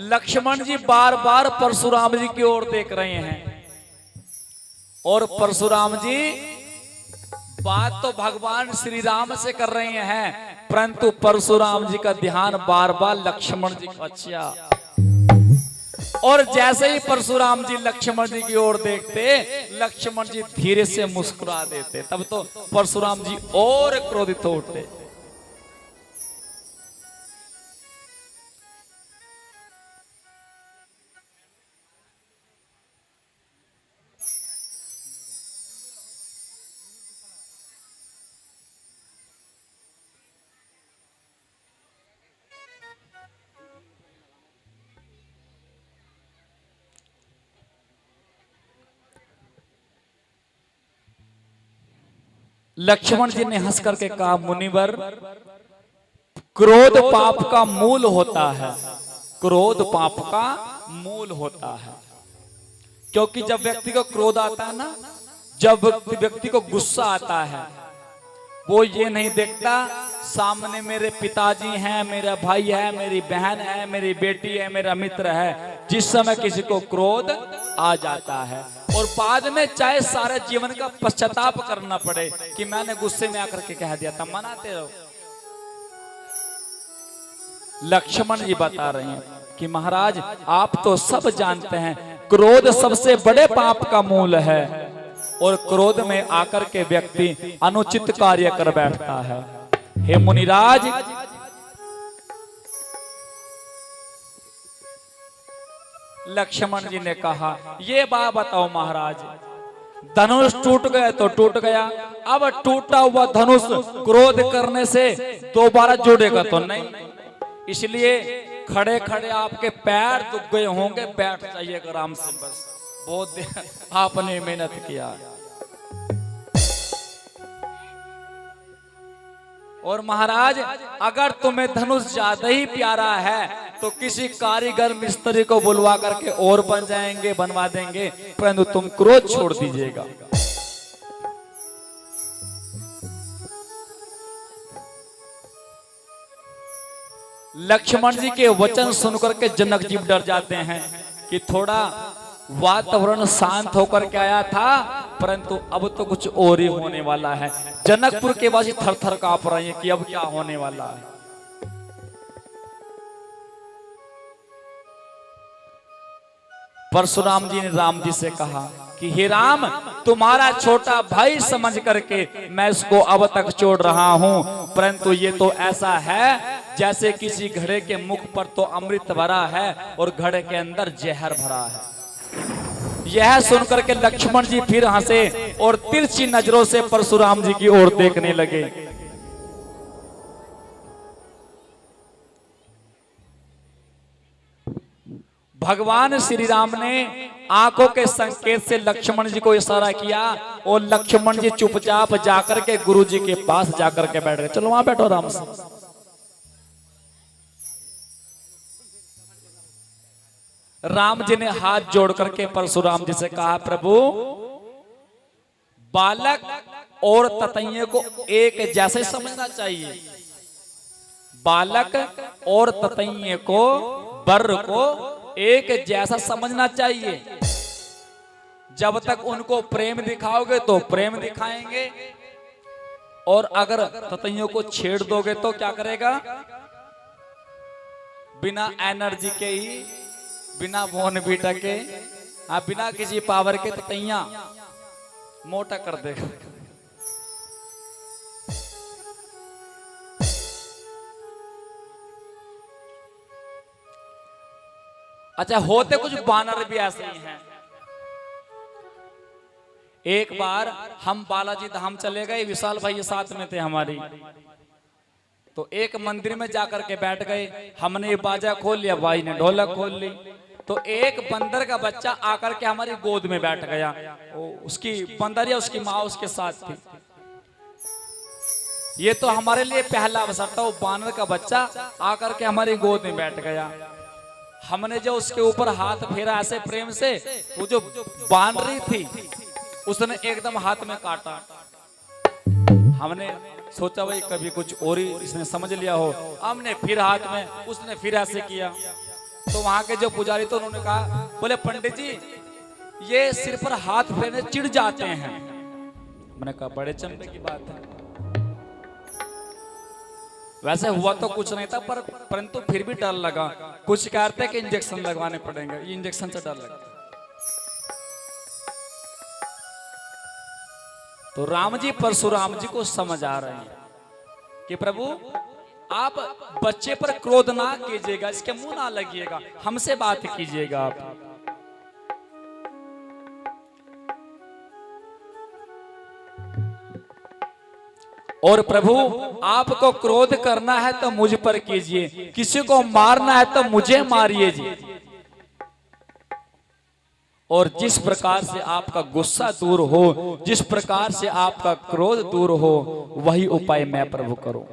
लक्ष्मण जी बार बार परशुराम जी की ओर देख रहे हैं और परशुराम जी बात तो भगवान श्री राम से कर रहे हैं, परंतु परशुराम जी का ध्यान बार बार लक्ष्मण जी को। अच्छा, और जैसे ही परशुराम जी लक्ष्मण जी की ओर देखते, लक्ष्मण जी धीरे से मुस्कुरा देते। तब तो परशुराम जी और क्रोधित हो उठते। लक्ष्मण जी ने हंस करके कहा, मुनिवर, क्रोध पाप का मूल होता है। क्रोध पाप का मूल होता है, क्योंकि जब व्यक्ति को क्रोध आता है ना, जब व्यक्ति को गुस्सा आता है, वो ये नहीं देखता सामने मेरे पिताजी हैं, मेरा भाई है, मेरी बहन है, मेरी बेटी है, मेरा मित्र है। जिस समय किसी को क्रोध आ जाता है और बाद में चाहे सारे जीवन का पश्चाताप करना पड़े कि मैंने गुस्से में आकर के कह दिया, तब मनाते रहो। लक्ष्मण जी बता रहे हैं कि महाराज आप तो सब जानते हैं, क्रोध सबसे बड़े पाप का मूल है और क्रोध में आकर के व्यक्ति अनुचित कार्य कर बैठता है। हे मुनिराज, लक्ष्मण जी ने कहा, ये बात बताओ महाराज, धनुष टूट गए तो टूट गया, अब टूटा हुआ धनुष क्रोध करने से दोबारा जुड़ेगा तो नहीं, इसलिए खड़े खड़े आपके पैर दुख गए होंगे, बैठ जाइए आराम से, बस बहुत आपने मेहनत किया। और महाराज अगर तुम्हें धनुष ज्यादा ही प्यारा है तो किसी कारीगर मिस्त्री को बुलवा करके और बन जाएंगे, बनवा देंगे, परंतु तुम क्रोध छोड़ दीजिएगा। लक्ष्मण जी के वचन सुनकर के जनक जी डर जाते हैं कि थोड़ा वातावरण शांत होकर के आया था, परंतु अब तो कुछ और ही होने वाला है। जनकपुर के वासी थर थर कांप रहे हैं कि अब क्या होने वाला है। परशुराम जी ने राम जी से कहा कि हे राम, तुम्हारा छोटा भाई समझ करके मैं इसको अब तक छोड़ रहा हूं, परंतु ये तो ऐसा है जैसे किसी घड़े के मुख पर तो अमृत भरा है और घड़े के अंदर जहर भरा है। यह सुनकर के लक्ष्मण जी फिर हंसे और तिरछी नजरों से परशुराम जी की ओर देखने लगे। भगवान श्री राम ने आंखों के संकेत से लक्ष्मण जी को इशारा किया और लक्ष्मण जी चुपचाप जाकर के गुरु जी के पास जाकर के बैठ गए। चलो वहां बैठो आराम से। राम जी ने हाथ जोड़ करके परशुराम जी से कहा, प्रभु, बालक और ततैये को एक जैसे समझना चाहिए। बालक और ततैये को, बर्र को एक जैसा समझना चाहिए। जब तक उनको प्रेम दिखाओगे तो प्रेम दिखाएंगे, और अगर ततैयों को छेड़ दोगे तो क्या करेगा? बिना एनर्जी के ही, बिना बोर्नवीटा के, बिना किसी पावर के ततैया मोटा कर देगा। अच्छा, होते कुछ बानर भी ऐसे ही हैं। एक बार हम बालाजी धाम चले गए, विशाल भाई साथ में थे हमारी, तो एक मंदिर में जाकर के बैठ गए। हमने बाजा खोल लिया, भाई ने ढोलक खोल ली, तो एक बंदर का बच्चा आकर के हमारी गोद में बैठ गया। उसकी बंदर या उसकी माँ उसके साथ थी। ये तो हमारे लिए पहला अवसर था। वो बानर का बच्चा आकर के हमारी गोद में बैठ गया। हमने जो उसके ऊपर हाथ फेरा ऐसे प्रेम से, वो जो बानरी थी उसने एकदम हाथ में काटा। हमने सोचा भाई कभी कुछ और ही इसने समझ लिया हो। हमने फिर हाथ में, उसने फिर ऐसे किया, तो वहां के जो पुजारी थे उन्होंने कहा, बोले पंडित जी ये सिर पर हाथ फेरने चिढ़ जाते हैं। मैंने कहा बड़े चंपे की बात है। वैसे हुआ तो कुछ नहीं था, परंतु फिर भी डर लगा। कुछ कहते कि इंजेक्शन लगवाने पड़ेंगे, ये इंजेक्शन से डर लगा। तो राम जी परशुराम जी को समझ आ रहे हैं कि प्रभु आप बच्चे पर क्रोध ना कीजिएगा, इसके मुंह ना लगिएगा, हमसे बात कीजिएगा आप। और प्रभु आपको क्रोध करना है तो मुझ पर कीजिए, किसी को मारना है तो मुझे मारिए जी। और जिस प्रकार से आपका गुस्सा दूर हो, जिस प्रकार से आपका क्रोध दूर हो, वही उपाय मैं प्रभु करूं।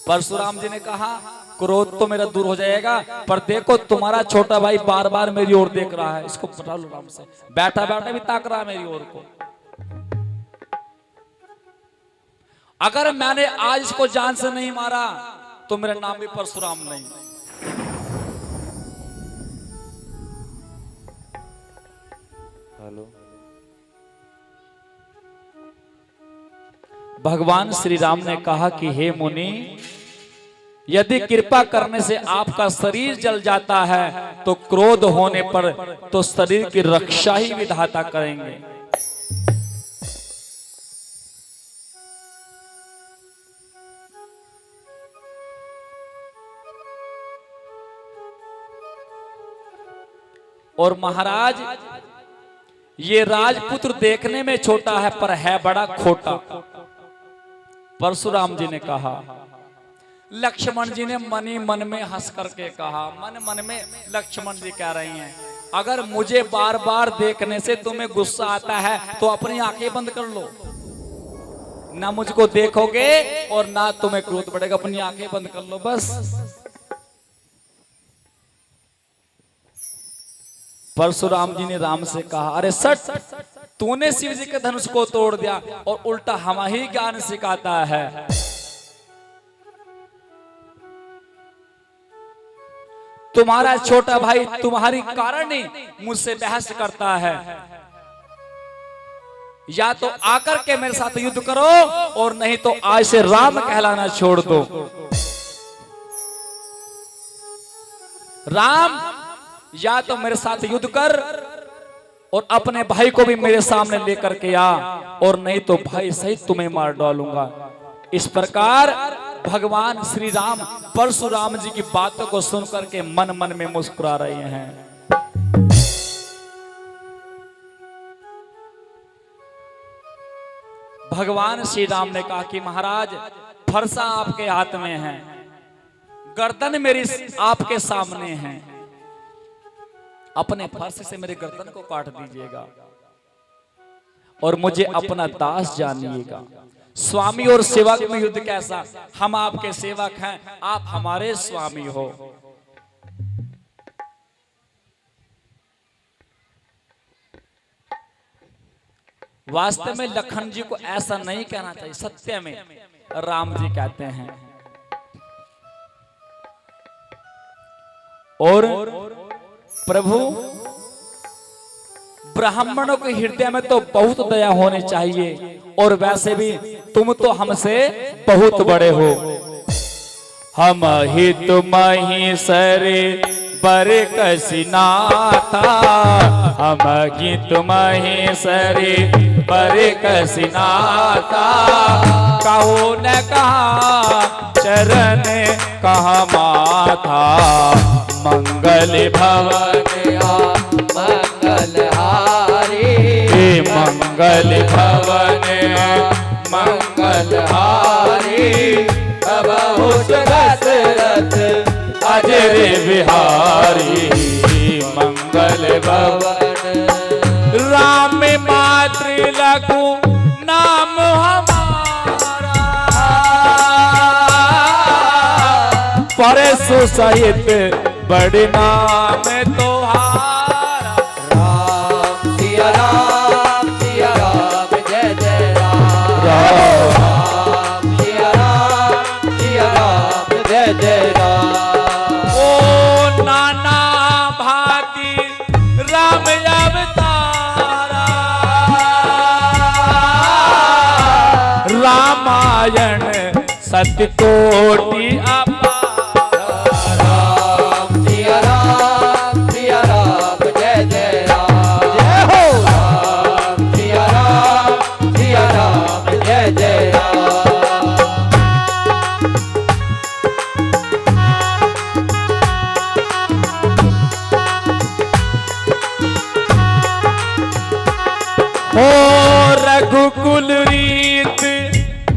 परशुराम जी ने कहा क्रोध तो मेरा दूर हो जाएगा, पर देखो तुम्हारा छोटा भाई बार बार मेरी ओर देख रहा है, इसको पटा लो राम से। बैठा बैठा भी ताक रहा है मेरी ओर को। अगर मैंने आज इसको जान से नहीं मारा तो मेरा नाम भी परशुराम नहीं। हेलो, भगवान श्री राम ने कहा कि हे मुनि, यदि कृपा करने से आपका शरीर जल जाता है तो क्रोध होने पर तो शरीर की रक्षा ही विधाता करेंगे। और महाराज ये राजपुत्र देखने में छोटा है पर है बड़ा खोटा। परशुराम जी ने कहा। लक्ष्मण जी ने मन ही मन में हंस करके कहा, मन मन में लक्ष्मण जी कह रही हैं, अगर मुझे बार बार देखने से तुम्हें गुस्सा आता है तो अपनी आंखें बंद कर लो, ना मुझको देखोगे और ना तुम्हें क्रोध बढ़ेगा, अपनी आंखें बंद कर लो बस। परशुराम जी ने राम से कहा, अरे सट, तूने शिव जी के धनुष को तोड़ दिया और उल्टा हम ही ज्ञान सिखाता है। तुम्हारा छोटा भाई तुम्हारी कारण ही मुझसे बहस करता है, या तो आकर के मेरे साथ युद्ध करो और नहीं तो आज से राम कहलाना छोड़ दो। राम, या तो मेरे साथ युद्ध कर और अपने भाई को भी मेरे सामने लेकर के आ, और नहीं तो भाई सहित तुम्हें मार डालूंगा। इस प्रकार भगवान श्री राम परशुराम जी की बातों को सुनकर के मन मन में मुस्कुरा रहे हैं। भगवान श्री राम ने कहा कि महाराज फरसा आपके हाथ में है, गर्दन मेरी आपके सामने है, अपने फर्श से मेरे गर्दन को काट दीजिएगा और मुझे अपना दास जानिएगा। स्वामी और सेवक में युद्ध कैसा? हम आपके सेवक हैं, आप हमारे स्वामी हो। वास्तव में लखन जी को ऐसा नहीं कहना चाहिए, सत्य में राम जी कहते हैं। और प्रभु ब्राह्मणों के हृदय में तो बहुत दया होनी चाहिए, और वैसे भी तुम तो हमसे बहुत बड़े हो। हम ही तुम ही सरे बर कसिनाथा, हम ही तुम ही सरे बर कसिनाथा। कहो न कहा चरण कहा माथा, मंगल भवन मंगल हारी, मंगल भवन मंगल हारी। बहु दशरथ अजर बिहारी, मंगल भवन। राम मातृ लघु नाम हमारा, परसु सहित बड़े नाम तोहारा। राम सिया राम जय जय राम, राम सिया राम जय जय राम। नारायण सत्य कोटि अपार। राम सिया राम जय जय राम। जय हो राम सिया राम जय जय राम। हो रघुकुल रीत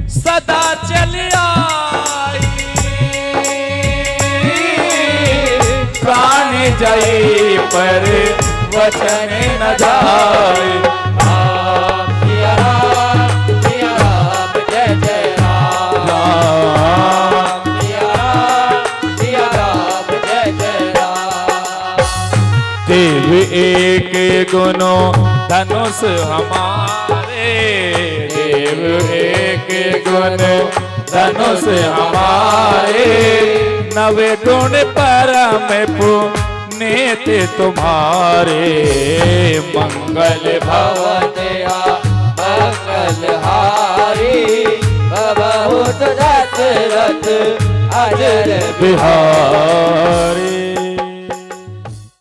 सदा चल आई, प्राण जाए पर वचन न जाए। राम सिया राम जय जय राम। राम सिया राम जय जय राम। देव एक गुनो धनुष हमारे, देव एक गुण धनुष हमारे, नवे गुण परम पुनीत तुम्हारे। मंगल भवतया मंगलहारी, बहुत दशरथ अजर बिहारी।